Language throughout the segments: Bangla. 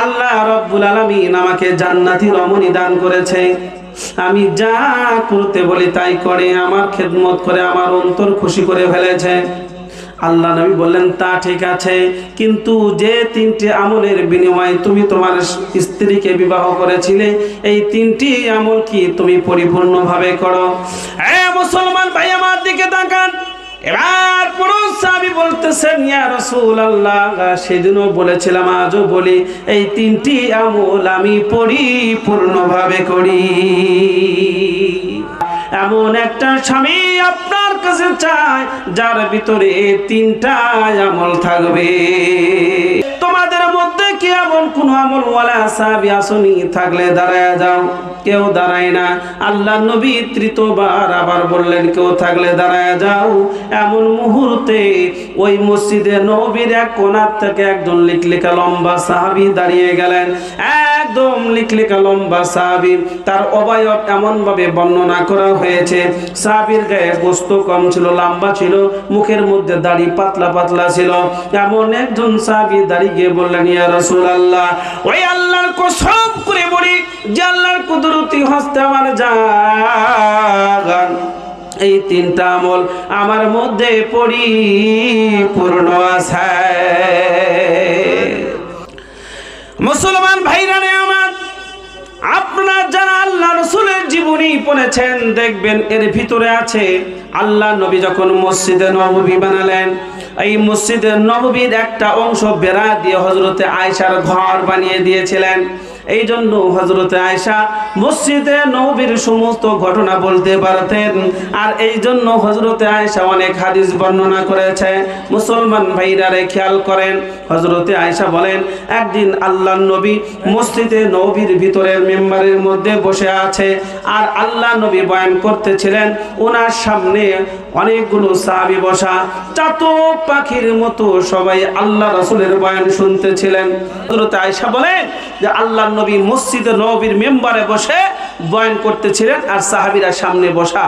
আল্লাহ রাব্বুল আলামিন আমাকে জান্নাতি রমণী দান করেছে, আমি যা করতে বলি তাই করে, আমার খেদমত করে, আমার অন্তর খুশি করে ফেলেছে। আল্লাহ নবী বললেন, তা ঠিক আছে, কিন্তু যে তিনটি আমলের বিনিময়ে তুমি তোমার স্ত্রীকে বিবাহ করেছিলে, এই তিনটি আমল কি তুমি পরিপূর্ণভাবে করো? মুসলমান ভাই আমার দিকে তাকান। এবার পুরুষ সাহাবী বলতেছেন, ইয়া রাসূলুল্লাহ, সেদিনও বলেছিলাম, আজও বলি, এই তিনটি আমল আমি পরিপূর্ণভাবে করি। এমন একটা স্বামী আপনার কাছে চায় যার ভিতরে এই তিনটা আমল থাকবে। তোমাদের মধ্যে কি এমন কোন আমল ওয়ালা সাহাবী আসনি? থাকলে দাঁড়ায় যাও। কেউ দাঁড়ায় না। আল্লাহ নবী তৃতীয়বার আবার বললেন, কেউ থাকলে দাঁড়ায় যাও। এমন মুহূর্তে ওই মসজিদে নববীর এক কোণার থেকে একজন লিকলিকা লম্বা সাহাবী দাঁড়িয়ে গেলেন। একদম লিকলিকা লম্বা সাহাবী, তার অবয়ব এমন ভাবে বর্ণনা করা হয়েছে, সাহাবীর গায়ে গোস্ত কম ছিল, লম্বা ছিল, মুখের মধ্যে দাড়ি পাতলা পাতলা ছিল। এমন একজন সাহাবী দাঁড়িয়ে গিয়ে বললেন, ইয়া রাসূলুল্লাহ, ওই আল্লাহর কসম করে বলি যে আল্লাহর কুদরতি হস্তে আমার জান এই তিনটা আমল আমার মধ্যে পরিপূর্ণ আছে। মুসলমান ভাইরা আমার, আপনারা যারা আল্লাহ রাসূলের জীবনী পড়েছেন দেখবেন এর ভিতরে আছে, আল্লাহ নবী যখন মসজিদে নববী বানালেন, এই মসজিদে নববীর একটা অংশ বেড়া দিয়ে হযরতে আয়েশার ঘর বানিয়ে দিয়েছিলেন। এই জন্য হযরতে আয়েশা মসজিদে নববীর সমস্ত ঘটনা বলতে পারতেন, আর এই জন্য হযরতে আয়েশা অনেক হাদিস বর্ণনা করেছে। মুসলমান ভাইরা খেয়াল করেন, হযরতে আয়েশা বলেন, একদিন আল্লাহর নবী মসজিদে নববীর ভিতরের মেম্বারের মধ্যে বসে আছে, আর আল্লাহ নবী বয়ান করতেছিলেন, ওনার সামনে অনেকগুলো সাহাবী বসা, চাতক পাখির মতো সবাই আল্লাহ রাসূলের বয়ান শুনতেছিলেন। হযরতে আয়েশা বলেন যে আল্লাহ নবী মসজিদে নববীর মেম্বারে বসে বয়ান করতেছিলেন, আর সাহাবীরা সামনে বসা।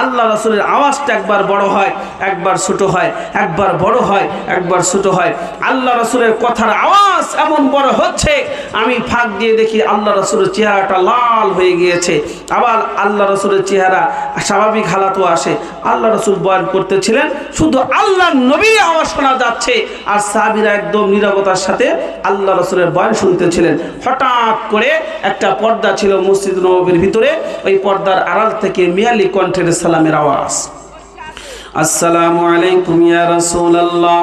আল্লাহ রাসূলের আওয়াজটা একবার বড় হয়, একবার ছোট হয়, একবার বড় হয়, একবার ছোট হয়। আল্লাহ রাসূলের কথার আওয়াজ এমন বড় হচ্ছে, আমি ফাঁক দিয়ে দেখি আল্লাহ রাসূলের চেহারাটা লাল হয়ে গিয়েছে। আবার আল্লাহ রাসূলের চেহারা স্বাভাবিক হালাতও আসে। আল্লাহ রাসূল বয়ান করতেছিলেন, শুধু আল্লাহর নবী আওয়াজ শোনা যাচ্ছে, আর সাহাবীরা একদম নীরবতার সাথে আল্লাহ রাসূলের বয়ান শুনতেছিলেন। হঠাৎ করে একটা পর্দা ছিল মসজিদ নববীর ভিতরে, ওই পর্দার আড়াল থেকে মিয়ালি কণ্ঠের সালামের আওয়াজ, আসসালামু আলাইকুম ইয়া রাসূলুল্লাহ।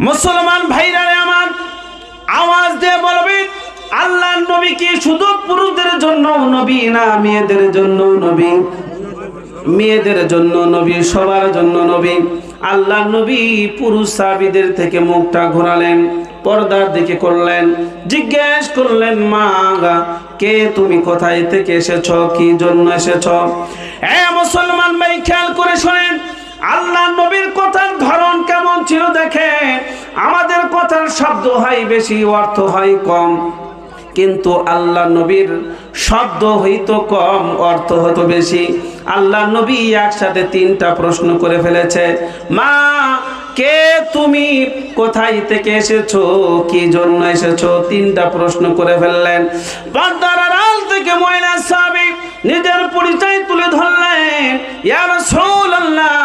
মুসলমান ভাইরা আমার, আওয়াজ দিয়ে বলবে, আল্লাহর নবী কি শুধু পুরুষদের জন্য নবী না মেয়েদের জন্য নবী? মেয়েদের জন্য নবী, সবার জন্য নবী। আল্লাহ নবী পুরুষ সাহাবীদের থেকে মুখটা ঘোরালেন, পর্দার দিকে করলেন, জিজ্ঞেস করলেন, মা কে তুমি? কোথায় থেকে এসেছো? কি জন্য এসেছো? মুসলমান ভাই খেয়াল করে শোনেন, আল্লাহ নবীর কথার ধরন কেমন ছিল দেখেন। আমাদের কথার শব্দ হয় বেশি, অর্থ হয় কম, কিন্তু আল্লাহ নবীর শব্দ হইতো কম, অর্থ হতো বেশি। আল্লাহ নবী একসাথে তিনটা প্রশ্ন করে ফেলেছে, মা কে তুমি? কোথায় থেকে এসেছো? কি জন্য এসেছো? তিনটা প্রশ্ন করে ফেললেন। পর্দার আড়াল থেকে মহিলা সাহাবী নিজের পরিচয় তুলে ধরলেন, ইয়া রাসূলুল্লাহ,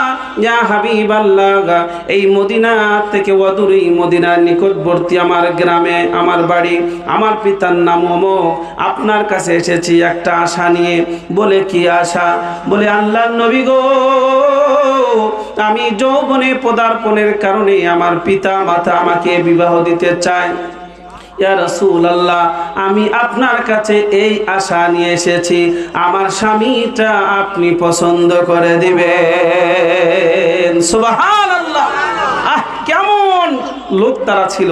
ইয়া হাবিবাল্লাহ, এই মদিনা থেকে অদূরে, এই মদিনার নিকটবর্তী আমার গ্রামে আমার বাড়ি, আমার পিতার নাম অমুক, আপনার কাছে এসেছি একটা আশা নিয়ে। বলে কি আশা? বলে আল্লাহর নবী গো, আমি যৌবনে পদার্পণের কারণে আমার পিতা মাতা আমাকে বিবাহ দিতে চায়। ইয়া রাসূলুল্লাহ, আমি আপনার কাছে এই আশা নিয়ে এসেছি, আমার স্বামীটা আপনি পছন্দ করে দিবেন। সুবহানাল্লাহ! কেমন লোক তারা ছিল।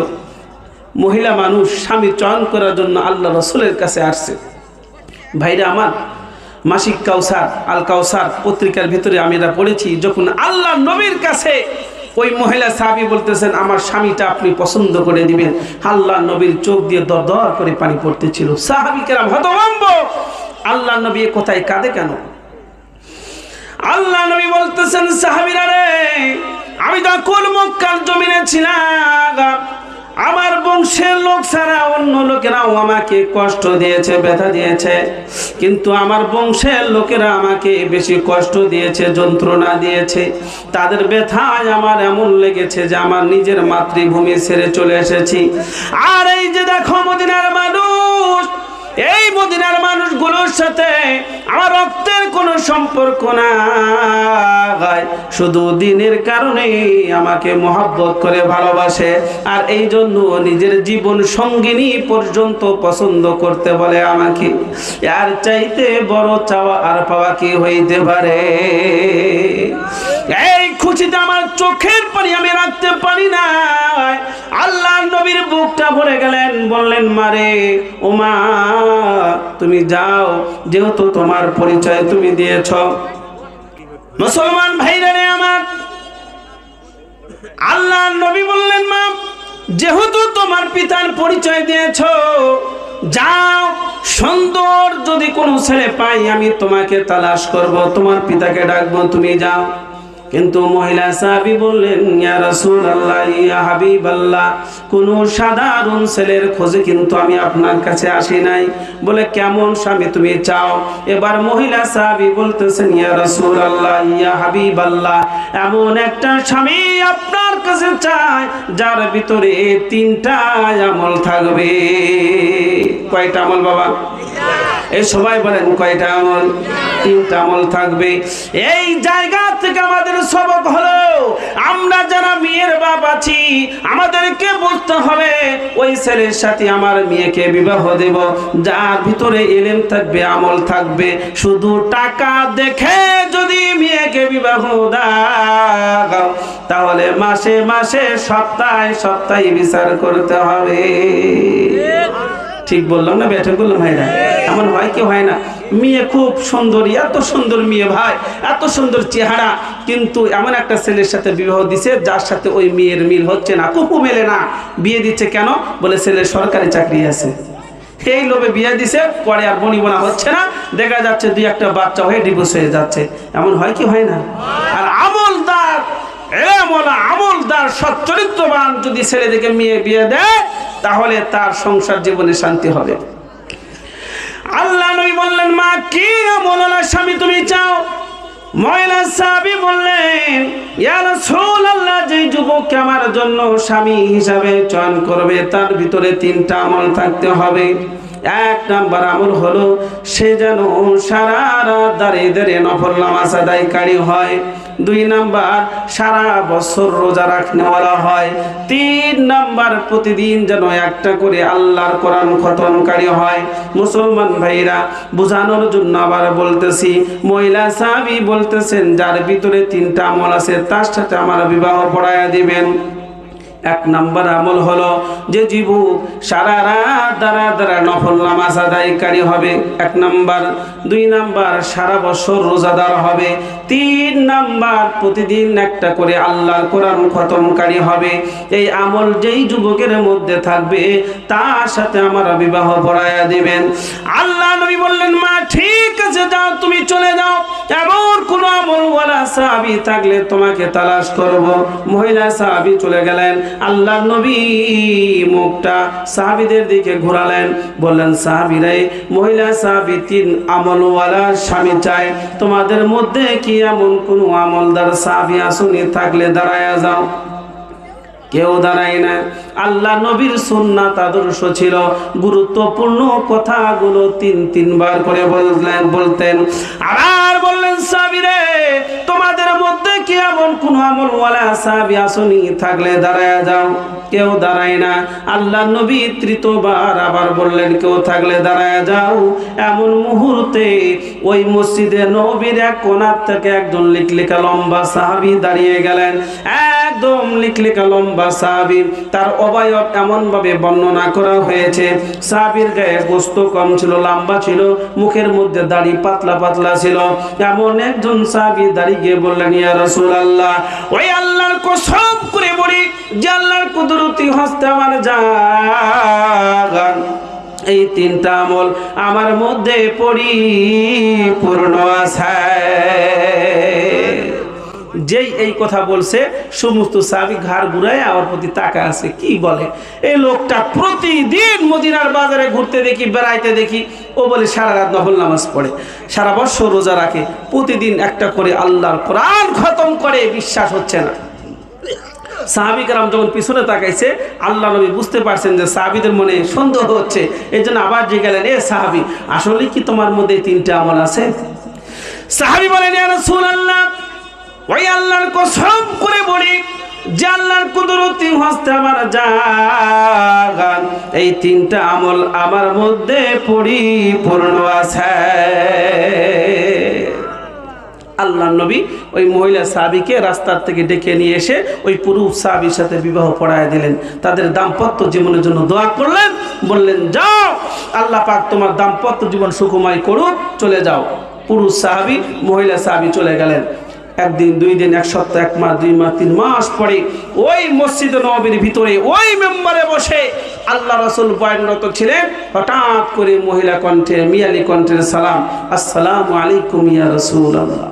মহিলা মানুষ স্বামী চয়ন করার জন্য আল্লাহ রাসূলের কাছে আসছে। ভাইরা আমার, মাসিক কাউসার, আল কাউসার পত্রিকার ভিতরে আমি এটা পড়েছি, যখন আল্লাহ নবীর কাছে ওই মহিলা সাহাবী বলতেছেন, আমার স্বামীটা আপনি পছন্দ করে দিবেন, আল্লাহ নবীর চোখ দিয়ে দর দর করে পানি পড়তেছিল। সাহাবী কেরাম হতভম্ব, আল্লাহ নবী কোথায় কাঁদে কেন? আল্লাহ নবী বলতেছেন, সাহাবীরা রে, আমি তখন মক্কার জমিনে ছিলাম, আমার বংশের লোক ছাড়া অন্য লোকেরাও আমাকে কষ্ট দিয়েছে, ব্যথা দিয়েছে, কিন্তু আমার বংশের লোকেরা আমাকে বেশি কষ্ট দিয়েছে, যন্ত্রণা দিয়েছে। তাদের ব্যথায় আমার এমন লেগেছে যে আমার নিজের মাতৃভূমি ছেড়ে চলে এসেছি। আর এই যে দেখো মদিনার মানুষ, এই মদিনার মানুষগুলোর সাথে আমার রক্তের কোনো সম্পর্ক নাই, শুধু দিনের কারণে আমাকে মহব্বত করে ভালোবাসে, আর এই জন্য নিজের জীবন সঙ্গিনী পর্যন্ত পছন্দ করতে বলে আমাকে। আর চাইতে বড় চাওয়া আর পাওয়া কি হইতে পারে? এই খুশিতে আমার চোখের পানি আমি রাখতে পারি না। আল্লাহ নবীর বুকটা ভরে গেলেন, বললেন মারে ও মা তুমি যাও, যেহেতু তোমার পরিচয় তুমি দিয়েছ। মুসলমান ভাইরা রে আমার, আল্লাহ নবী বললেন মা যেহেতু তোমার পিতার পরিচয় দিয়েছ, যাও, সুন্দর যদি কোনো ছেলে পাই আমি তোমাকে তালাশ করব, তোমার পিতাকে ডাকবো, তুমি যাও। কিন্তু মহিলা সাহাবী বললেন ইয়া রাসূলুল্লাহ, ইয়া হাবিবাল্লাহ, কোন সাধারণ ছেলের খোঁজে কিন্তু আমি আপনার কাছে আসি নাই। বলে কেমন স্বামী তুমি চাও? এবার মহিলা সাহাবী বলতেছেন ইয়া রাসূলুল্লাহ, ইয়া হাবিবাল্লাহ, এমন একটা স্বামী আপনার কাছে চাই যার ভিতরে তিনটা আমল থাকবে। কয়টা আমল বাবা? এই সবাই বলেন কয়টা আমল? তিনটা আমল থাকবে। এই জায়গা থেকে আমাদের সবক হলো, আমরা যারা মেয়ের বাপ আছি আমাদেরকে বুঝতে হবে ওই ছেলের সাথে আমার মেয়েকে বিবাহ দেব যার ভিতরে ইলম থাকবে, আমল থাকবে। শুধু টাকা দেখে যদি মেয়েকে বিবাহ দাও তাহলে মাসে মাসে সপ্তাহে সপ্তাহে বিচার করতে হবে। ঠিক বললাম না বেঠে বললাম ভাইরা? এমন হয় কি হয় না? মেয়ে খুব সুন্দরী, এত সুন্দর মেয়ে ভাই, এত সুন্দর চেহারা, কিন্তু এমন একটা ছেলের সাথে বিবাহ দিছে যার সাথে ওই মেয়ের মিল হচ্ছে না, কুপু মেলে না। বিয়ে দিচ্ছে কেন? বলে ছেলের সরকারি চাকরি আছে। এই লোভে বিয়ে দিছে, পরে আর বনিবনা হচ্ছে না, দেখা যাচ্ছে দুই একটা বাচ্চা হয়ে ডিভোর্স হয়ে যাচ্ছে। এমন হয় কি হয় না? আর আমলদার আমলদার সচ্চরিত্রবান যদি ছেলেদেরকে মেয়ে বিয়ে দেয় তাহলে তার সংসার জীবনে শান্তি হবে। আল্লাহ নবী বললেন মা কি আমলওয়ালা স্বামী তুমি চাও? মহিলা সাহাবী বললেন ইয়া রাসূলুল্লাহ, যে যুবককে আমার জন্য স্বামী হিসাবে চয়ন করবে তার ভিতরে তিনটা আমল থাকতে হবে। এক নাম্বার আমল হলো সে যেন সারা রাত দাঁড়িয়ে দাঁড়িয়ে নফল নামাজ আদায়কারী হয়। দুই নাম্বার সারা বছর রোজা রাখনেওয়ালা হয়। তিন নাম্বার প্রতিদিন যেন একটা করে আল্লাহর কোরআন খতমকারী হয়। মুসলমান ভাইরা, বোঝানোর জন্য আবার বলতেছি, মহিলা সাহাবী বলতেছেন যার ভিতরে তিনটা আমল আছে তার সাথে আমার বিবাহ পড়ায়া দিবেন। এক নাম্বার আমল হলো যে যুবক সারা রাত দাঁড়া দাঁড়া নফল নামাজ আদায়কারী হবে, এক নাম্বার। দুই নাম্বার সারা বছর রোজাদার হবে। তিন নাম্বার প্রতিদিন একটা করে আল্লাহর কোরআন খতমকারী হবে। এই আমল যেই যুবকের মধ্যে থাকবে তার সাথে আমার বিবাহ পড়ায়া দিবেন। আল্লাহ নবী বললেন মা ঠিক আছে, যাও, তুমি চলে যাও, এমন কোন আমলওয়ালা সাহাবী থাকলে তোমাকে তালাশ করব। মহিলা সাহাবী চলে গেলেন। আল্লাহ নবী মুখটা সাহাবীদের দিকে ঘোরালেন, বললেন সাহাবীরা, মহিলা সাহাবী তিন আমলওয়ালা স্বামী চায়, তোমাদের মধ্যে কি এমন কোন আমলদার সাহাবী আসুনি? থাকলে দাঁড়ায়া যাও। কেউ দাঁড়ায় না। আল্লাহ নবীর সুন্নাত আদর্শ ছিল গুরুত্বপূর্ণ কথাগুলো তিনবার করে বলতেন। আবার বললেন সাহাবীরা, তোমাদের মধ্যে কি এমন কোন আমলওয়ালা সাহাবী আসুনি? থাকলে দাঁড়ায়া যাও। কেউ দাঁড়ায় না। আল্লাহ নবী তৃতীয়বার আবার বললেন, কেউ থাকলে দাঁড়ায়া যাও। এমন মুহূর্তে ওই মসজিদে নবীর এক কোণার থেকে একজন লিকলিকা লম্বা সাহাবী দাঁড়িয়ে গেলেন। একদম লিকলিকা লম্বা সাহাবী, তার অবয়ব এমন ভাবে বর্ণনা করা হয়েছে, সাহাবীর গায়ে গোস্ত কম ছিল, লম্বা ছিল, মুখের মধ্যে দাড়ি পাতলা পাতলা ছিল। এমন একজন সাহাবী দাঁড়িয়ে গিয়ে বললেন, ইয়া রাসূলুল্লাহ, ওই আল্লাহর কসম করে বলি যে আল্লাহর কুদরতি হস্তে আমার জান এই তিনটা আমল আমার মধ্যে পরিপূর্ণ আছে। যেই এই কথা বলছে সমস্ত সাহাবী ঘাড় ঘুরায় আমার প্রতি তাকা আছে, কি বলে এই লোকটা প্রতিদিন মদিনার বাজারে ঘুরতে দেখি, বেড়াইতে দেখি। ও বলে সারা রাত নফল নামাজ পড়ে, সারা বছর রোজা রাখে, প্রতিদিন একটা করে আল্লাহর কোরআন খতম করে, বিশ্বাস হচ্ছে না। সাহাবী কেরাম যখন পিছনে তাকাইছে, আল্লাহ নবী বুঝতে পারছেন যে সাহাবীদের মনে সন্দেহ হচ্ছে, এই জন্য আবার যে গেলেন, এ সাহাবী আসলে কি তোমার মধ্যে 3টা আমল আছে? সাহাবী বলেন, ইয়া রাসূলুল্লাহ, ওই আল্লাহর কসম করে বলি যে আল্লাহর কুদরতি হস্তে আমার জাগান এই 3টা আমল আমার মধ্যে পরিপূর্ণ আছে। আল্লাহর নবী ওই মহিলা সাহাবীকে রাস্তার থেকে ডেকে নিয়ে এসে ওই পুরুষ সাহাবীর সাথে বিবাহ পড়ায় দিলেন। তাদের দাম্পত্য জীবনের জন্য দোয়া করলেন, বললেন যাও আল্লাহ পাক তোমার দাম্পত্য জীবন সুখময় করুক, চলে যাও। পুরুষ সাহাবী মহিলা সাহাবী চলে গেলেন। 1 দিন 2 দিন 1 সপ্তাহ 1 মাস 2 মাস 3 মাস পরে ওই মসজিদে নববীর ভিতরে ওই মেম্বারে বসে আল্লাহ রাসূল বয়ানরত ছিলেন। হঠাৎ করে মহিলা কণ্ঠে, মিয়ালি কণ্ঠের সালাম, আসসালামু আলাইকুম ইয়া রাসূলুল্লাহ।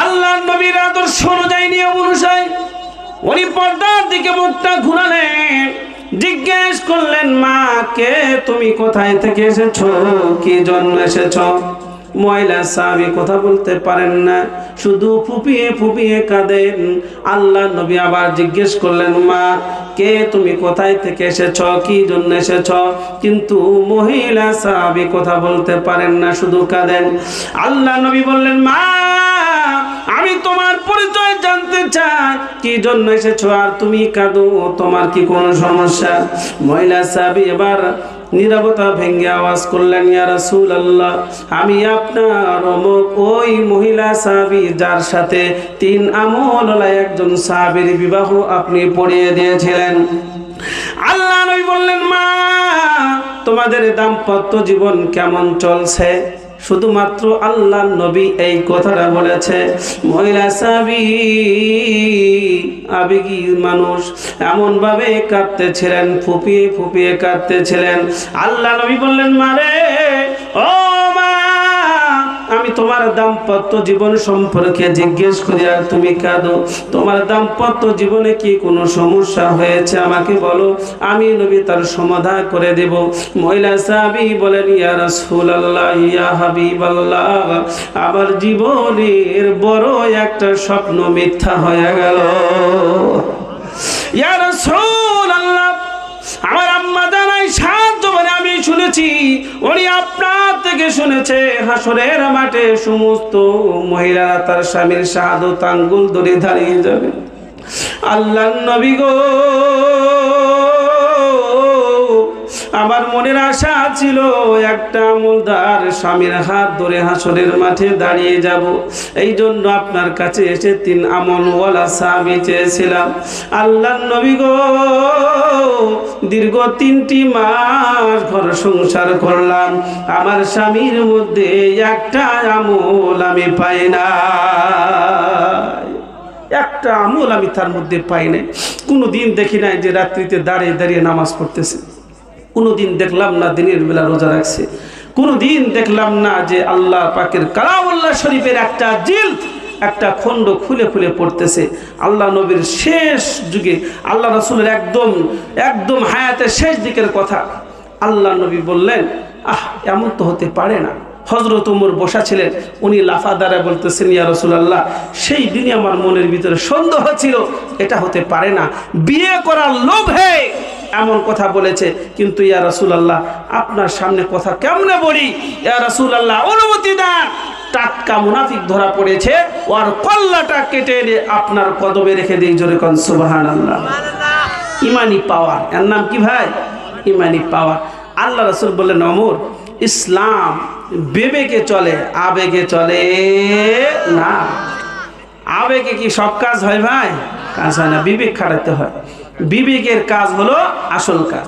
আল্লাহর নবীর আদর্শ অনুযায়ী, নিয়ম অনুযায়ী উনি পর্দার দিকে মুখটা ঘুরালেন, জিজ্ঞেস করলেন, মা কে তুমি, কোথায় থেকে এসেছো, কি জন্য এসেছো? মহিলা সাহাবী কথা বলতে পারেন না, শুধু ফুপিয়ে ফুপিয়ে কাঁদেন। আল্লাহ নবী আবার জিজ্ঞেস করলেন, মা কে তুমি, কোথায় থেকে এসেছ, কি জন্য এসেছ? কিন্তু মহিলা সাহাবী কথা বলতে পারেন না, শুধু কাঁদেন। আল্লাহ নবী বললেন, মা আমি তোমার পরিচয় জানতে চাই, কি জন্য এসেছো আর তুমি কাঁদো, তোমার কি কোনো সমস্যা? মহিলা সাহাবী এবার নীরবতা ভেঙে আওয়াজ করলেন, ইয়া রাসূলুল্লাহ, আমি আপনার অমুক ওই মহিলা সাহাবী যার সাথে 3 আমলওয়ালা একজন সাহাবীর বিবাহ আপনি পড়িয়ে দিয়েছিলেন। আল্লাহ নবী বললেন, মা তোমাদের দাম্পত্য জীবন কেমন চলছে? শুধুমাত্র আল্লাহ নবী এই কথাটা বলেছে। মহিলা সাহাবী আবেগী মানুষ, এমন ভাবে কাঁদতেছিলেন, ফুপিয়ে ফুপিয়ে কাঁদতেছিলেন। আল্লাহ নবী বললেন, মারে ও মা, আমি তোমার দাম্পত্য জীবন সম্পর্কে জিজ্ঞেস করি আর তুমি কাঁদো, তোমার দাম্পত্য জীবনে কি কোনো সমস্যা হয়েছে আমাকে বলো, আমি নবী তার সমাধান করে দেব। মহিলা সাহাবী বলেন, ইয়া রাসূলুল্লাহ, ইয়া হাবিবাল্লাহ, আমার জীবনের বড় একটা স্বপ্ন মিথ্যা হয়ে গেল। ইয়া রাসূলুল্লাহ, আমার আম্মা জানাই সাহায্য বলে আমি শুনেছি, উনি আপনার থেকে শুনেছে হাসরের মাঠে সমস্ত মহিলারা তার স্বামীর শাহাদত আঙ্গুল ধরে দাঁড়িয়ে যাবে। আল্লাহর নবী গো, আমার মনের আশা ছিল একটা আমলদার স্বামীর হাত ধরে হাসরের মাঠে দাঁড়িয়ে যাব, এই জন্য আপনার কাছে এসে 3 আমলওয়ালা সাহাবী চেয়েছিলাম। আল্লাহর নবী গো, দীর্ঘ 3টি মাস ঘর সংসার করলাম, আমার স্বামীর মধ্যে একটা আমল আমি পাই না, একটা আমল আমি তার মধ্যে পাই নাই। কোনোদিন দেখি নাই যে রাত্রিতে দাঁড়িয়ে দাঁড়িয়ে নামাজ পড়তেছে, কোনোদিন দেখলাম না দিনের বেলা রোজা রাখছে, কোনোদিন দেখলাম না যে আল্লাহ পাকের কালামুল্লাহ শরীফের একটা জিলদ, একটা খণ্ড খুলে খুলে পড়তেছে। আল্লাহ নবীর শেষ যুগে, আল্লাহ রাসূলের একদম হায়াতের শেষ দিকের কথা। আল্লাহ নবী বললেন, এমন তো হতে পারে না। হযরত ওমর বসা ছিলেন, উনি লাফা দ্বারা বলতেছেন, ইয়া রাসূলুল্লাহ, সেই দিনই আমার মনের ভিতরে সন্দেহ ছিল, এটা হতে পারে না, বিয়ে করার লোভে এমন কথা বলেছে। কিন্তু ইয়া রাসূলুল্লাহ, আপনার সামনে কথা কেমনে বলি, ইয়া রাসূলুল্লাহ অনুমতি দেন। টাটকা মুনাফিক ধরা পড়েছে, ওর কল্লাটা কেটে আপনার কদমে রেখে দিই, জোরে কোন সুবহানাল্লাহ। ইমানি পাওয়ার, এর নাম কি ভাই? ইমানি পাওয়ার। আল্লাহ রাসূল বললেন, ওমর, ইসলাম বিবেকে চলে, আবেগে চলে না। আবেগে কি সব কাজ হয় ভাই? কাজ হয় না, বিবেক খাটাতে হয়। বিবেকের কাজ হলো আসল কাজ।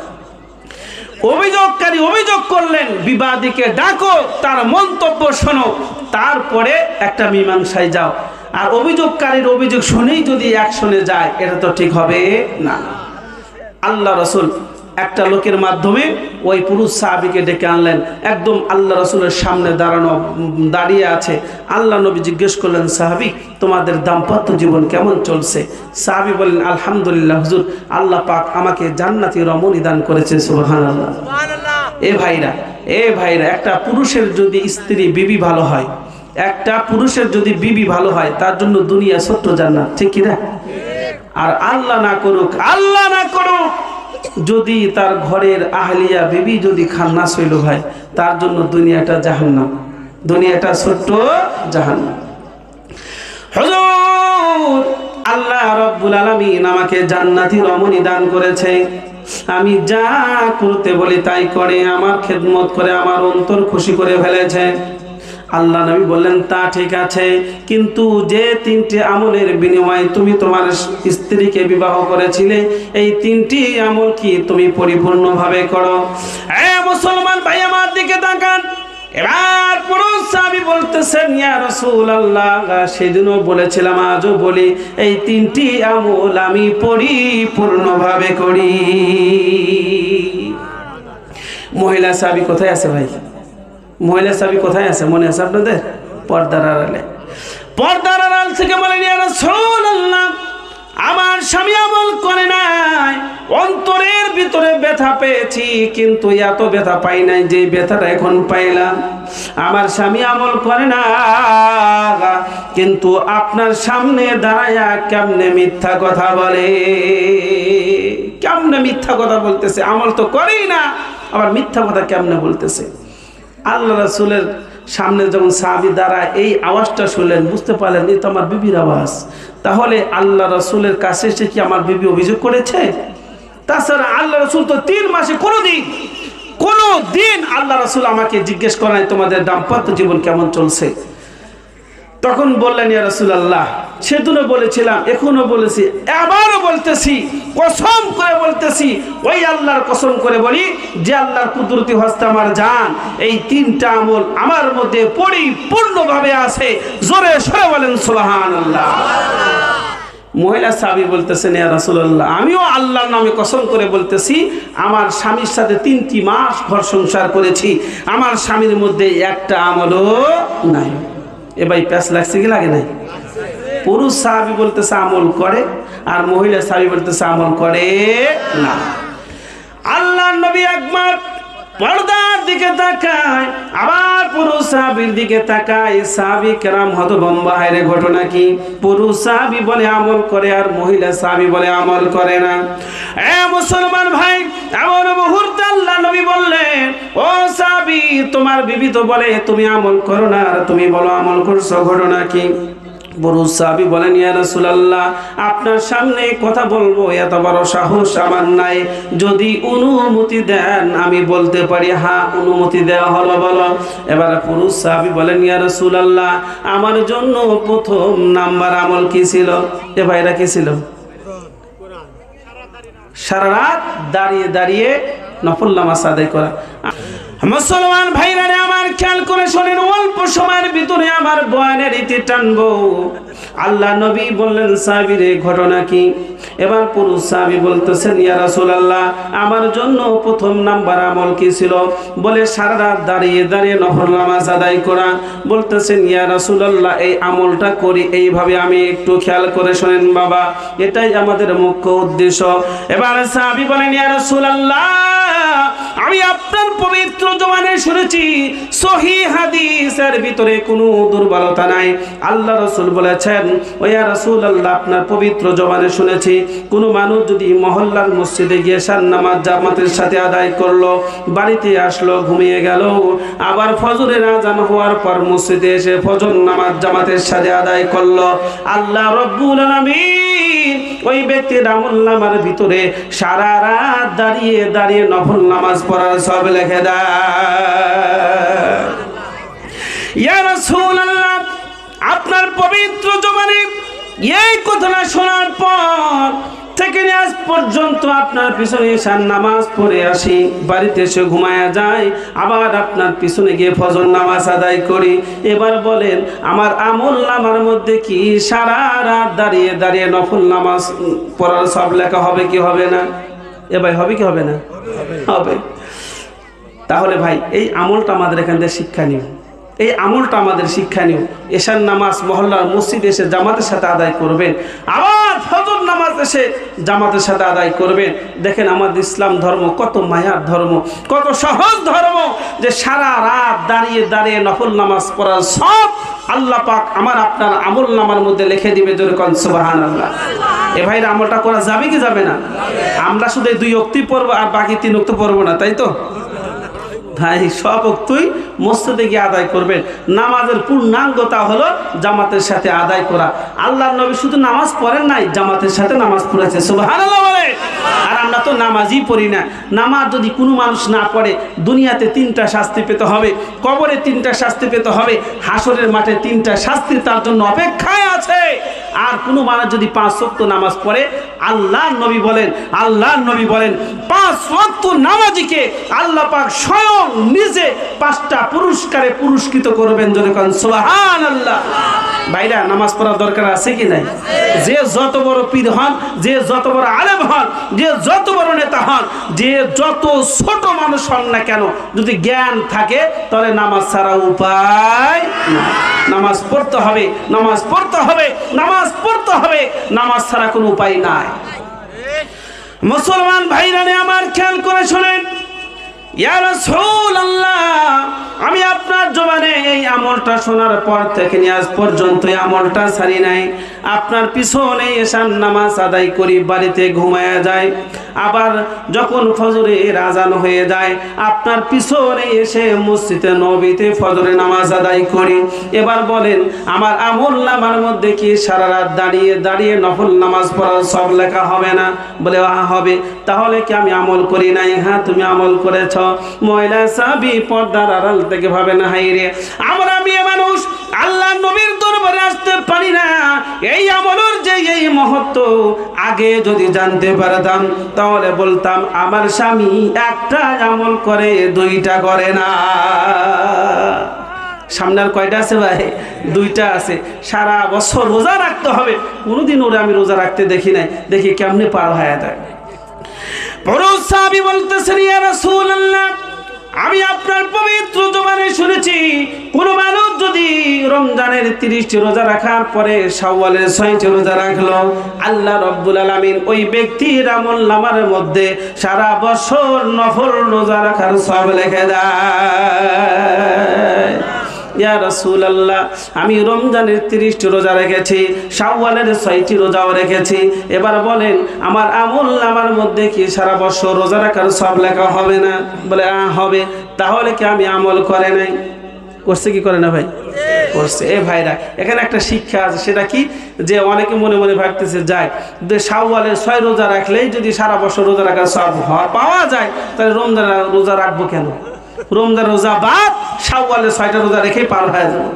অভিযোগকারী অভিযোগ করলেন, বিবাদীকে ডাকো, তার মন্তব্য শোনো, তারপরে একটা মীমাংসায় যাও। আর অভিযোগকারীর অভিযোগ শুনেই যদি অ্যাকশনে যায়, এটা তো ঠিক হবে না। আল্লাহ রাসূল একটা লোকের মাধ্যমে ওই পুরুষ সাহাবীকে ডেকে আনলেন। একদম আল্লাহ রাসূলের সামনে দাঁড়িয়ে আছে। আল্লাহ নবী জিজ্ঞেস করলেন, সাহাবী তোমাদের দাম্পত্য জীবন কেমন চলছে? সাহাবী বললেন, আলহামদুলিল্লাহ হুজুর, আল্লাহ পাক আমাকে জান্নাতি রমণী দান করেছেন। সুবহানাল্লাহ। এ ভাইরা একটা পুরুষের যদি স্ত্রী বিবি ভালো হয়, একটা পুরুষের যদি বিবি ভালো হয়, তার জন্য দুনিয়া ছোট্ট জান্নাত, ঠিক কি না? আর আল্লাহ না করুক যদি তার ঘরের আহলিয়া বিবি যদি খান্নাস হইল ভাই, তার জন্য দুনিয়াটা জাহান্নাম, দুনিয়াটা ছোট্ট জাহান্নাম। হুজুর আল্লাহ রাব্বুল আলামিন আমাকে জান্নাতি রমণী দান করেছে, আমি যা করতে বলি তাই করে, আমার খেদমত করে, আমার অন্তর খুশি করে ফেলেছে। আল্লাহ নবী বললেন, তা ঠিক আছে, কিন্তু যে 3টি আমলের বিনিময়ে তুমি তোমার স্ত্রীকে বিবাহ করেছিলে, এই 3টি আমল কি তুমি পরিপূর্ণভাবে করো? মুসলমান ভাই আমার দিকে তাকান। এবার পুরুষ সাহাবী বলতেছেন, ইয়া রাসূলুল্লাহ, সেদিনও বলেছিলাম আজও বলি, এই 3টি আমল আমি পরিপূর্ণভাবে করি। মহিলা সাহাবী কোথায় আছে ভাই? মহিলা সাহাবী কোথায় আছে মনে আছে আপনাদের? পর্দার আড়াল থেকে বলেন, ইয়া রাসূলুল্লাহ, আমার স্বামী আমল করে নাই, অন্তরের ভিতরে ব্যথা পেয়েছি, কিন্তু এত ব্যথা পাই নাই যে ব্যথাটা এখন পাইলাম। আমার স্বামী আমল করে না, কিন্তু আপনার সামনে দাঁড়ায়া কেমনে মিথ্যা কথা বলে, কেমনে মিথ্যা কথা বলতেছে, আমল তো করেই না, আবার মিথ্যা কথা কেমনে বলতেছে। আল্লাহ রাসূলের সামনে যখন সাহাবী দাঁড়ায়, এই আওয়াজটা শুনলেন, বুঝতে পারলেন এই তো আমার বিবির আওয়াজ। তাহলে আল্লাহ রাসূলের কাছে এসে কি আমার বিবি অভিযোগ করেছে? তাছাড়া আল্লাহ রাসূল তো 3 মাসে কোনোদিন আল্লাহ রাসূল আমাকে জিজ্ঞেস করে নাই তোমাদের দাম্পত্য জীবন কেমন চলছে। তখন বললেন, ইয়া রাসূলুল্লাহ, সেদিনও বলেছিলাম, এখনো বলেছি, আবারও বলতেছি, কসম করে বলতেছি, ওই আল্লাহর কসম করে বলি যে আল্লাহর কুদরতি হস্তে আমার জান, এই 3টা আমল আমার মধ্যে পরিপূর্ণভাবে আছে। জোরে সরে বলেন সুবহানাল্লাহ। মহিলা সাহাবী বলতেছেন, ইয়া রাসূলুল্লাহ, আমিও আল্লাহর নামে কসম করে বলতেছি, আমার স্বামীর সাথে 3টি মাস ঘর সংসার করেছি, আমার স্বামীর মধ্যে একটা আমলও নাই। এ ভাই প্যাস লাগছে কি লাগে নাই? পুরুষ সাহাবী বলতেছে আমল করে, আর মহিলা সাহাবী বলতেছে আমল করে না। আল্লাহর নবী একবার পর্দার দিকে তাকায়, আবার পুরুষ সাহাবীর দিকে তাকায়। সাহাবী কেরাম হতভম্ব, হায়রে ঘটনা কি? পুরুষ সাহাবী বলে আমল করে, আর মহিলা সাহাবী বলে আমল করে না। মুসলমান ভাই, এমন মুহূর্তে আল্লাহ নবী বললেন, ও সাহাবী, তোমার বিবি তো বলে তুমি আমল করো না, আর তুমি বলো আমল করছো, ঘটনা কি? পুরুষ সাহাবী বলেন, ইয়া রাসূলুল্লাহ, আপনার সামনে কথা বলবো এত বড় সাহস আমার নাই, যদি অনুমতি দেন আমি বলতে পারি। হ্যাঁ, অনুমতি দেওয়া হলো, বলো। এবার পুরুষ সাহাবী বলেন, ইয়া রাসূলুল্লাহ, আমার জন্য প্রথম নাম্বার আমল কি ছিল? এ ভাইরা কি ছিল? সারা রাত দাঁড়িয়ে দাঁড়িয়ে নফল নামাজ আদায় করা। মুসলমান ভাইরা আমার খেয়াল করে শোনেন, অল্প সময়ের ভিতরে আমার বয়ানের ইতি টানবো। আল্লাহ নবী বললেন, সাহাবীরে ঘটনা কি? এবার পুরুষ সাহাবী বলতেছেন, ইয়া রাসূলুল্লাহ, আমার জন্য প্রথম নাম্বার আমল কি ছিল? বলে সারা রাত দাঁড়িয়ে দাঁড়িয়ে নফল নামাজ আদায় করা। বলতেছেন, ইয়া রাসূলুল্লাহ, এই আমলটা করি এইভাবে, আমি একটু খেয়াল করে শোনেন বাবা, এটাই আমাদের মুখ্য উদ্দেশ্য। এবার সাহাবী বলেন, ইয়া রাসূলুল্লাহ, আমি আপনার পবিত্র জবানে শুনেছি, সহিহ হাদিসের ভিতরে কোনো দুর্বলতা নাই। আল্লাহ রাসূল বলেছেন, ও ইয়া রাসূলুল্লাহ, আপনার পবিত্র জবানে শুনেছি, কোন মানুষ যদি মহল্লার মসজিদে গিয়ে শান নামাজ জামাতের সাথে আদায় করলো, বাড়িতে আসলো, ঘুমিয়ে গেল, আবার ফজরের আযান হওয়ার পর মসজিদে এসে ফজর নামাজ জামাতের সাথে আদায় করলো, আল্লাহ রাব্বুল আলামিন ওই ব্যক্তির আমলনামার ভিতরে সারা রাত দাঁড়িয়ে দাঁড়িয়ে নফল নামাজ পড়ার সওয়াব লিখে দেয়। ইয়া রাসূলুল্লাহ, আপনার পবিত্র জবানে এই কথাটা শোনার পর থেকে আজ পর্যন্ত আপনার পিছনে ঈশার নামাজ পড়ে আসি, বাড়িতে এসে ঘুমায়া যায়, আবার আপনার পিছনে গিয়ে ফজর নামাজ আদায় করি। এবার বলেন, আমার আমলনামার মধ্যে কি সারা রাত দাঁড়িয়ে দাঁড়িয়ে নফল নামাজ পড়ার সব লেখা হবে কি হবে না? এ ভাই হবে কি হবে না? হবে। তাহলে ভাই এই আমলটা আমাদের এখান থেকে শিক্ষণীয়, এই আমলটা আমাদের শিক্ষণীয়। এশার নামাজ মহল্লার মসজিদে এসে জামাতের সাথে আদায় করবেন, আবার ফজর নামাজ এসে জামাতের সাথে আদায় করবেন। দেখেন আমাদের ইসলাম ধর্ম কত মায়ার ধর্ম, কত সহজ ধর্ম, যে সারা রাত দাঁড়িয়ে দাঁড়িয়ে নফল নামাজ পড়ার সব আল্লাহ পাক আমার আপনার আমল নামার মধ্যে লিখে দিবে। জোরে কোন সুবহানাল্লাহ। এ ভাইরা আমলটা করা যাবে কি যাবে না? আমরা শুধু 2 ওয়াক্তই পড়বো আর বাকি 3 ওয়াক্ত পড়বো না, তাই তো ভাই? সব ওয়াক্তই মসজিদে গিয়ে আদায় করবেন। নামাজের পূর্ণাঙ্গতা হলো জামাতের সাথে আদায় করা। আল্লাহর নবী শুধু নামাজ পড়েন নাই, জামাতের সাথে নামাজ পড়েছে। সুবহানাল্লাহ বলে। আর আমরা তো নামাজই পড়ি না। নামাজ যদি কোনো মানুষ না পড়ে, দুনিয়াতে 3টা শাস্তি পেতে হবে, কবরে 3টা শাস্তি পেতে হবে, হাসরের মাঠে 3টা শাস্তি তার জন্য অপেক্ষায় আছে। আর কোনো মানুষ যদি 5 ওয়াক্ত নামাজ পড়ে, আল্লাহর নবী বলেন 5 ওয়াক্ত নামাজিকে আল্লাহ পাক স্বয়ং নিজে 5টা পুরস্কারে পুরস্কৃত করবেন। জোরে কোন সুবহানাল্লাহ। ভাইরা নামাজ পড়ার দরকার আছে কি নাই? যে যত বড় পীর হন, যে যত বড় আলেম হন, যে যত বড় নেতা হন, যে যত ছোট মানুষ হন না কেন, যদি জ্ঞান থাকে তাহলে নামাজ ছাড়া উপায় না। নামাজ পড়তে হবে, নামাজ পড়তে হবে, নামাজ পড়তে হবে, নামাজ ছাড়া কোনো উপায় নাই। মুসলমান ভাইরা আমার খেয়াল করে শোনেন, ইয়া রাসূলুল্লাহ, আমি আপনার জবানে এই আমলটা শোনার পর থেকে নিয়ে আজ পর্যন্ত এই আমলটা ছাড়ি নাই। আপনার পিছনে এশার নামাজ আদায় করি, বাড়িতে ঘুমায়া যায়, আবার যখন ফজরের আজান হয়ে যায় আপনার পিছনে এসে মসজিদে নববীতে ফজরের নামাজ আদায় করি। এবার বলেন আমার আমল নামার মধ্যে কি সারা রাত দাঁড়িয়ে দাঁড়িয়ে নফল নামাজ পড়ার সব লেখা হবে না? বলে হবে। তাহলে কি আমি আমল করি নাই? হ্যাঁ তুমি আমল করেছ। মহিলা সাহাবী পর্দার আড়াল থেকে ভাবে না, হাই রে আমরা মেয়ে মানুষ আল্লাহ নবীর দরবারে আসতে পারি না, এই আমলের যে এই মহত্ব আগে যদি জানতে পারতাম তাহলে বলতাম আমার স্বামী একটা আমল করে 2টা করে না। সামনে আর কয়টা আছে ভাই? 2টা আছে। সারা বছর রোজা রাখতে হবে, কোনোদিন ওরা আমি রোজা রাখতে দেখি নাই, দেখি কেমনে পার হয়ে যায়। বড় সাহাবী বলতেছেন ইয়া রাসূলুল্লাহ, আমি আপনার পবিত্র জবানে শুনেছি কোন মানুষ যদি রমজানের 30টি রোজা রাখার পরে শাওয়ালের 6টি রোজা রাখলো, আল্লাহ রাব্বুল আলামিন ওই ব্যক্তির আমল নামার মধ্যে সারা বছর নফল রোজা রাখার সওয়াব লিখে দেয়। ইয়া রাসূলুল্লাহ, আমি রমজানের 30টি রোজা রেখেছি, শাওয়ালের 6টি রোজাও রেখেছি, এবার বলেন আমার আমল নামার মধ্যে কি সারা বছর রোজা রাখার সব লেখা হবে না? বলে হবে। তাহলে কি আমি আমল করে নাই? করছে কি করে না ভাই? করছে। এ ভাইরা এখানে একটা শিক্ষা আছে, সেটা কি? যে অনেকে মনে মনে ভাবতেছে যায় যে শাওয়ালের 6 রোজা রাখলেই যদি সারা বছর রোজা রাখার সব পাওয়া যায়, তাহলে রমজান রোজা রাখবো কেন? রমজান রোজা বাদ, শাওয়ালের 6টা রোজা রেখেই পার হয়ে যাবে।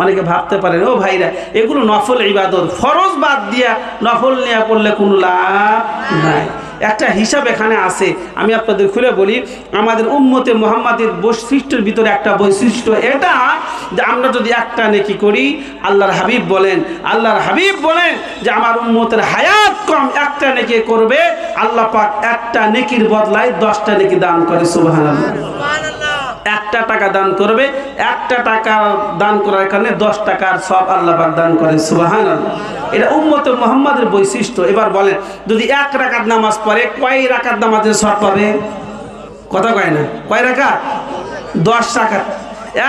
অনেকে ভাবতে পারেন ও ভাইরা এগুলো নফল ইবাদত, ফরজ বাদ দিয়া নফল নেওয়া করলে কোনো লাভ নাই। একটা হিসাব এখানে আছে, আমি আপনাদের খুলে বলি। আমাদের উম্মতে মুহাম্মাদের বৈশিষ্ট্যের ভিতরে একটা বৈশিষ্ট্য এটা, যে আমরা যদি একটা নেকি করি, আল্লাহর হাবিব বলেন যে আমার উম্মতের হায়াত কম, একটা নেকি করবে, আল্লাহ পাক একটা নেকির বদলায় 10টা নেকি দান করে। সুবহানাল্লাহ। 1 টাকা দান করবে, 1 টাকা দান করার কারণে 10 টাকার সব আল্লাহ পাক দান করে। সুবহানাল্লাহ। এটা উম্মতে মুহাম্মাদের বৈশিষ্ট্য। এবার বলেন যদি 1 রাকাত নামাজ পড়ে কয় রাকাত নামাজের সওয়াব পাবে? কথা কয় না, কয় রাকাত? 10 রাকাত।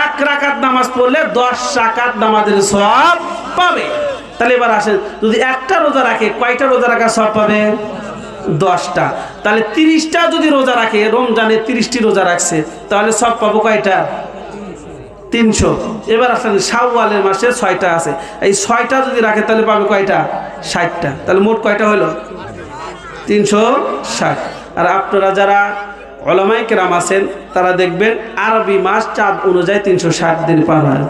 1 রাকাত নামাজ পড়লে 10 রাকাত নামাজের সওয়াব পাবে। তাহলে এবার আসেন, যদি একটা রোজা রাখে কয়টা রোজা রাখার সওয়াব পাবে? 10টা। তাহলে 30টা যদি রোজা রাখে, রমজানে 30টি রোজা রাখছে, তাহলে সব পাবো কয়টা? 300। এবার আসলে শাওয়ালের মাসে 6টা আছে, এই 6টা যদি রাখে তাহলে পাবে কয়টা? 60টা। তাহলে মোট কয়টা হলো? 360। আর আপনারা যারা উলামায়ে কেরাম আছেন তারা দেখবেন আরবি মাস চাঁদ অনুযায়ী 360 দিন পার হয়।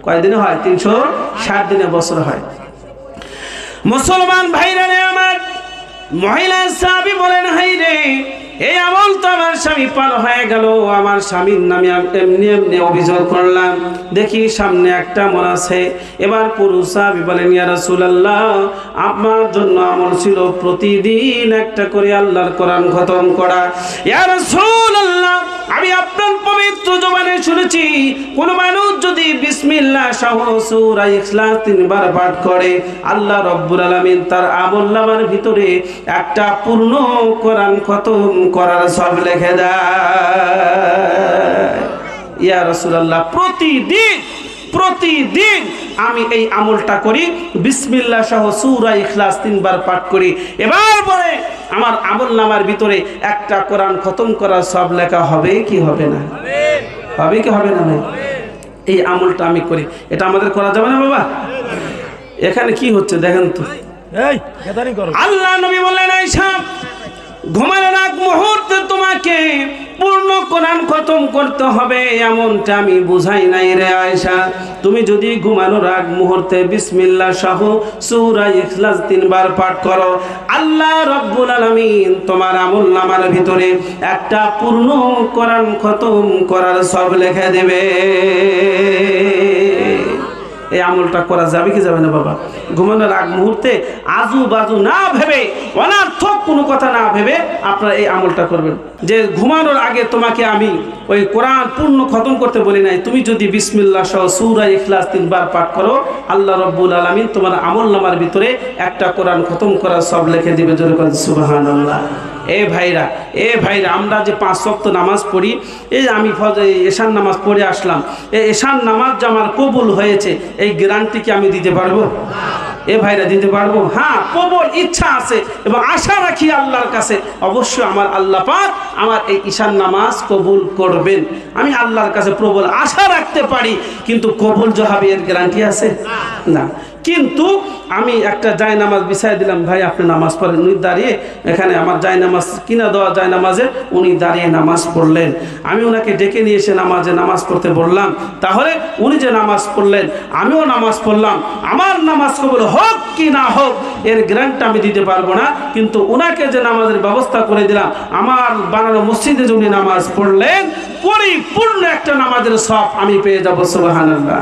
কয় দিনে হয়? 360 দিনে বছর হয়। মুসলমান ভাইরা আমার, মহিলা সাহাবী বলেন হাই রে এই আমল তো আমার স্বামী পার হয়ে গেল, আমার স্বামীর নামে এমনি এমনি অভিযোগ করলাম, দেখি সামনে একটা আমল আছে। এবার পুরুষ সাহাবী বলেন, ইয়া রাসূলুল্লাহ, আমার জন্য আমল ছিল প্রতিদিন একটা করে আল্লাহর কোরআন খতম করা। ইয়া রাসূলুল্লাহ, আমি আপনার পবিত্র জবানে শুনেছি কোন মানুষ যদি বিসমিল্লাহ সহ সূরা ইখলাস 3 বার পাঠ করে, আল্লাহ রাব্বুল আলামিন তার আমলনামার ভিতরে একটা পূর্ণ কোরআন খতম করার সব লিখে দেয়। ইয়া রাসূলুল্লাহ, প্রতিদিন আমি এই আমলটা করি, বিসমিল্লাহ সহ সূরা ইখলাস 3 বার পাঠ করি। এবার পরে আমার আমলনামার ভিতরে একটা কোরআন খতম করার সব লেখা হবে কি হবে না? হবে কি হবে না? ভাই, এই আমলটা আমি করি, এটা আমাদের করা যাবে না বাবা? এখানে কি হচ্ছে দেখেন তো। আল্লাহ নবী বললেন, আয়েশা, ঘুমানোর আগ মুহূর্তে তোমাকে পূর্ণ কোরআন খতম করতে হবে এমনটা আমি বুঝাই নাই রে আয়েশা। তুমি যদি ঘুমানোর আগ মুহূর্তে বিসমিল্লাহ সহ সূরা ইখলাস 3 বার পাঠ করো, আল্লাহ রাব্বুল আলামিন তোমার আমলনামার ভিতরে একটা পূর্ণ কোরআন খতম করার সব লিখে দেবে। এই আমলটা করা যাবে কি যাবে না বাবা? ঘুমানোর আগ মুহূর্তে আজু বাজু না ভেবে, অনার্থক কোনো কথা না ভেবে আপনারা এই আমলটা করবেন। যে ঘুমানোর আগে তোমাকে আমি ওই কোরআন পূর্ণ খতম করতে বলি নাই, তুমি যদি বিসমিল্লাহ সহ সূরা ইখলাস 3 বার পাঠ করো, আল্লাহ রাব্বুল আলামিন তোমার আমলনামার ভিতরে একটা কোরআন খতম করার সব লিখে দিবে। জোরে বলেন সুবহানাল্লাহ। এ ভাইরা, আমরা যে 5 ওয়াক্ত নামাজ পড়ি, এই আমি এশার নামাজ পড়ে আসলাম, এই এশার নামাজ যে আমার কবুল হয়েছে, এই গ্যারান্টি কি আমি দিতে পারবো? এ ভাইরা, দিতে পারবো? হ্যাঁ, প্রবল ইচ্ছা আছে এবং আশা রাখি আল্লাহর কাছে, অবশ্যই আমার আল্লাহ পাক আমার এই ঈশান নামাজ কবুল করবেন। আমি আল্লাহর কাছে প্রবল আশা রাখতে পারি, কিন্তু কবুল যে হবে এর গ্যারান্টি আছে না। কিন্তু আমি একটা জায়নামাজ বিছাই দিলাম, ভাই আপনি নামাজ পড়েন। উনি দাঁড়িয়ে, এখানে আমার জায়নামাজ কিনা দেওয়া জায়নামাজে উনি দাঁড়িয়ে নামাজ পড়লেন, আমি ওনাকে ডেকে নিয়ে এসে নামাজ পড়তে বললাম। তাহলে উনি যে নামাজ পড়লেন, আমিও নামাজ পড়লাম, আমার নামাজ কবুল হোক কি না হোক এর গ্যারান্টি আমি দিতে পারবো না, কিন্তু ওনাকে যে নামাজের ব্যবস্থা করে দিলাম, আমার বানানো মসজিদে যে উনি নামাজ পড়লেন, পরিপূর্ণ একটা নামাজের সওয়াব আমি পেয়ে যাবো। সুবহানাল্লাহ।